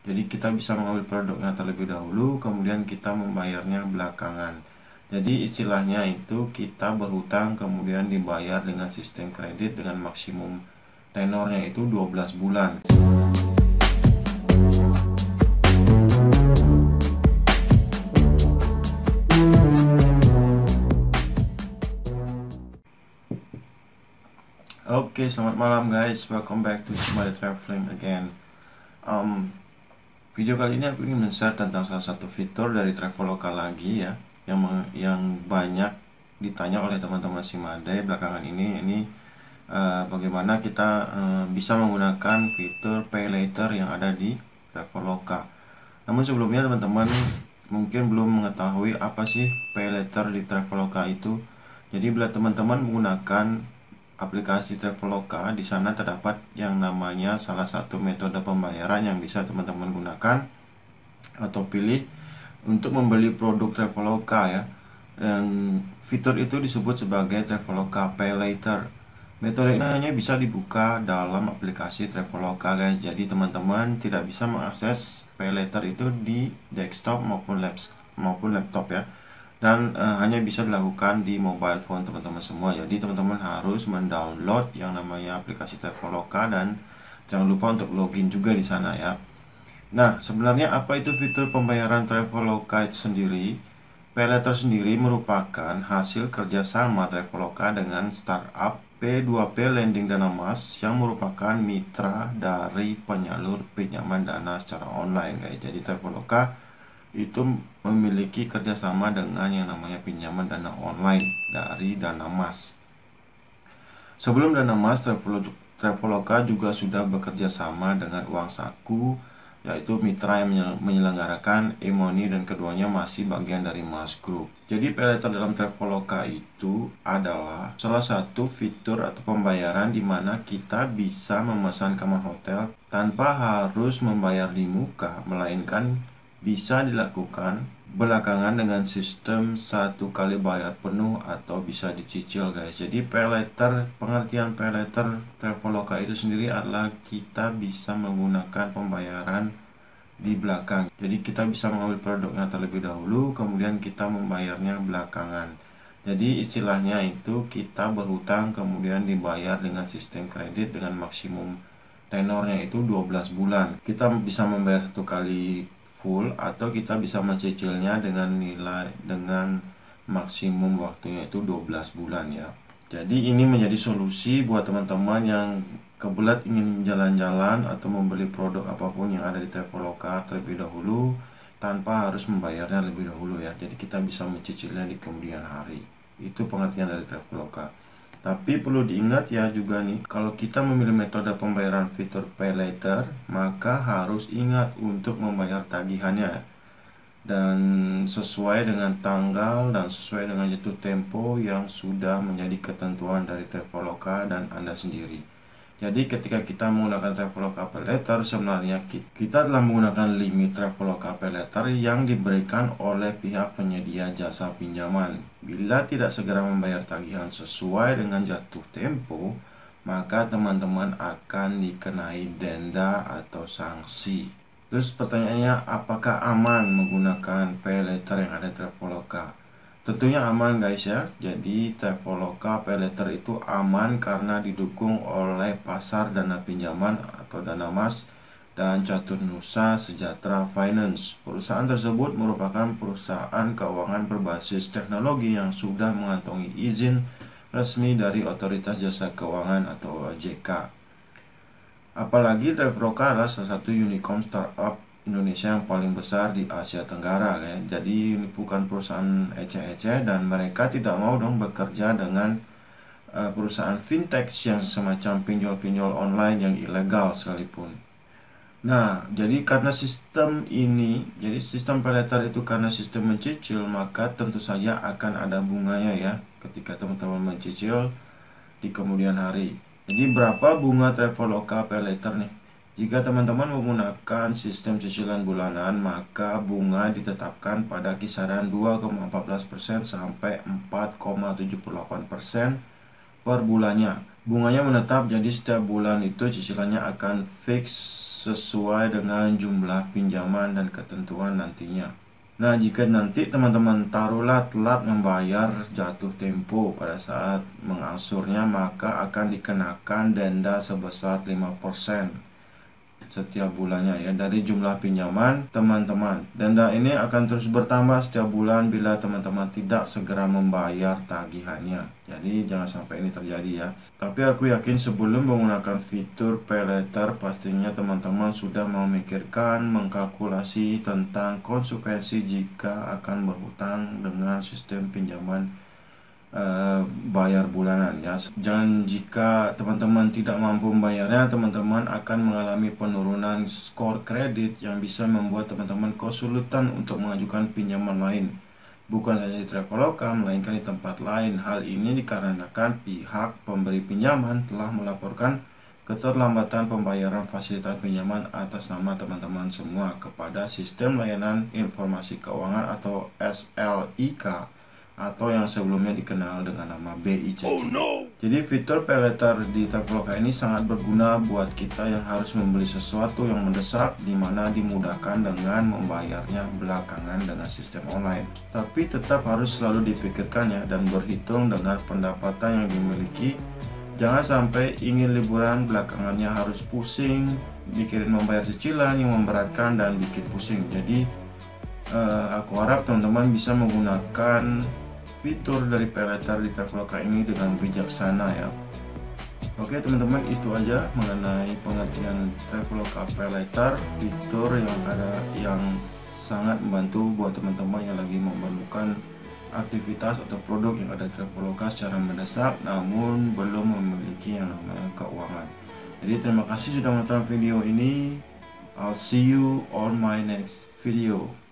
Jadi kita bisa mengambil produknya terlebih dahulu, kemudian kita membayarnya belakangan. Jadi istilahnya itu kita berhutang kemudian dibayar dengan sistem kredit dengan maksimum tenornya itu 12 bulan. Oke, selamat malam guys, welcome back to Smile Traveling again. Video kali ini aku ingin men-share tentang salah satu fitur dari Traveloka lagi ya, yang banyak ditanya oleh teman-teman Simadai belakangan ini. Bagaimana kita bisa menggunakan fitur Pay Later yang ada di Traveloka. Namun sebelumnya teman-teman mungkin belum mengetahui apa sih Pay Later di Traveloka itu. Jadi bila teman-teman menggunakan aplikasi Traveloka, di sana terdapat yang namanya salah satu metode pembayaran yang bisa teman-teman gunakan atau pilih untuk membeli produk Traveloka ya. Dan fitur itu disebut sebagai Traveloka Pay Later. Metode ini hanya bisa dibuka dalam aplikasi Traveloka guys. Jadi teman-teman tidak bisa mengakses Pay Later itu di desktop maupun laptop ya. Dan hanya bisa dilakukan di mobile phone teman-teman semua. Jadi teman-teman harus mendownload yang namanya aplikasi Traveloka dan jangan lupa untuk login juga di sana ya. Nah, sebenarnya apa itu fitur pembayaran Traveloka itu sendiri? PayLater sendiri merupakan hasil kerjasama Traveloka dengan startup P2P Lending Dana Mas yang merupakan mitra dari penyalur pinjaman dana secara online guys. Jadi Traveloka itu memiliki kerjasama dengan yang namanya pinjaman dana online dari Dana Mas. Sebelum Dana Mas, Traveloka juga sudah bekerja sama dengan Uang Saku, yaitu mitra yang menyelenggarakan e-money, dan keduanya masih bagian dari Mas Group. Jadi PayLater dalam Traveloka itu adalah salah satu fitur atau pembayaran di mana kita bisa memesan kamar hotel tanpa harus membayar di muka, melainkan bisa dilakukan belakangan dengan sistem satu kali bayar penuh atau bisa dicicil guys. Jadi PayLater, pengertian PayLater Traveloka itu sendiri adalah kita bisa menggunakan pembayaran di belakang. Jadi kita bisa mengambil produknya terlebih dahulu, kemudian kita membayarnya belakangan. Jadi istilahnya itu kita berhutang kemudian dibayar dengan sistem kredit dengan maksimum tenornya itu 12 bulan. Kita bisa membayar satu kali full atau kita bisa mencicilnya dengan maksimum waktunya itu 12 bulan ya. Jadi ini menjadi solusi buat teman-teman yang kebelat ingin jalan-jalan atau membeli produk apapun yang ada di Traveloka terlebih dahulu tanpa harus membayarnya lebih dahulu ya. Jadi kita bisa mencicilnya di kemudian hari. Itu pengertian dari Traveloka. Tapi perlu diingat ya juga nih, kalau kita memilih metode pembayaran fitur Pay Later, maka harus ingat untuk membayar tagihannya dan sesuai dengan tanggal dan sesuai dengan jatuh tempo yang sudah menjadi ketentuan dari Traveloka dan Anda sendiri. Jadi ketika kita menggunakan Traveloka Pay Later, sebenarnya kita telah menggunakan limit Traveloka Pay Later yang diberikan oleh pihak penyedia jasa pinjaman. Bila tidak segera membayar tagihan sesuai dengan jatuh tempo, maka teman-teman akan dikenai denda atau sanksi. Terus pertanyaannya, apakah aman menggunakan Pay Later yang ada di Traveloka? Tentunya aman guys ya. Jadi Traveloka Pay Later itu aman karena didukung oleh pasar dana pinjaman atau Dana Mas dan Catur Nusa Sejahtera Finance. Perusahaan tersebut merupakan perusahaan keuangan berbasis teknologi yang sudah mengantongi izin resmi dari Otoritas Jasa Keuangan atau OJK. Apalagi Traveloka adalah salah satu unicorn startup Indonesia yang paling besar di Asia Tenggara ya. Jadi ini bukan perusahaan eceh-eceh dan mereka tidak mau dong bekerja dengan perusahaan fintech yang semacam pinjol-pinjol online yang ilegal sekalipun. Nah, jadi karena sistem ini, jadi sistem Pay Later itu karena sistem mencicil, maka tentu saja akan ada bunganya ya ketika teman-teman mencicil di kemudian hari. Jadi berapa bunga Traveloka Pay Later nih? Jika teman-teman menggunakan sistem cicilan bulanan, maka bunga ditetapkan pada kisaran 2,14% sampai 4,78% per bulannya. Bunganya menetap, jadi setiap bulan itu cicilannya akan fix sesuai dengan jumlah pinjaman dan ketentuan nantinya. Nah, jika nanti teman-teman taruhlah telat membayar jatuh tempo pada saat mengangsurnya, maka akan dikenakan denda sebesar 5% setiap bulannya ya dari jumlah pinjaman teman-teman. Denda ini akan terus bertambah setiap bulan bila teman-teman tidak segera membayar tagihannya. Jadi jangan sampai ini terjadi ya. Tapi aku yakin sebelum menggunakan fitur pay later, pastinya teman-teman sudah memikirkan, mengkalkulasi tentang konsekuensi jika akan berhutang dengan sistem pinjaman bayar bulanan ya. Jangan, jika teman-teman tidak mampu membayarnya, teman-teman akan mengalami penurunan skor kredit yang bisa membuat teman-teman kesulitan untuk mengajukan pinjaman lain, bukan hanya di Traveloka melainkan di tempat lain. Hal ini dikarenakan pihak pemberi pinjaman telah melaporkan keterlambatan pembayaran fasilitas pinjaman atas nama teman-teman semua kepada Sistem Layanan Informasi Keuangan atau SLIK, atau yang sebelumnya dikenal dengan nama BI Checking. Jadi fitur pay later di Traveloka ini sangat berguna buat kita yang harus membeli sesuatu yang mendesak, di mana dimudahkan dengan membayarnya belakangan dengan sistem online. Tapi tetap harus selalu dipikirkan ya, dan berhitung dengan pendapatan yang dimiliki. Jangan sampai ingin liburan belakangannya harus pusing mikirin membayar cicilan yang memberatkan dan bikin pusing. Jadi aku harap teman-teman bisa menggunakan fitur dari pay later di Traveloka ini dengan bijaksana ya. Oke teman-teman, itu aja mengenai pengertian Traveloka pay later, fitur yang sangat membantu buat teman-teman yang lagi memerlukan aktivitas atau produk yang ada Traveloka secara mendesak namun belum memiliki yang namanya keuangan. Jadi terima kasih sudah menonton video ini. I'll see you on my next video.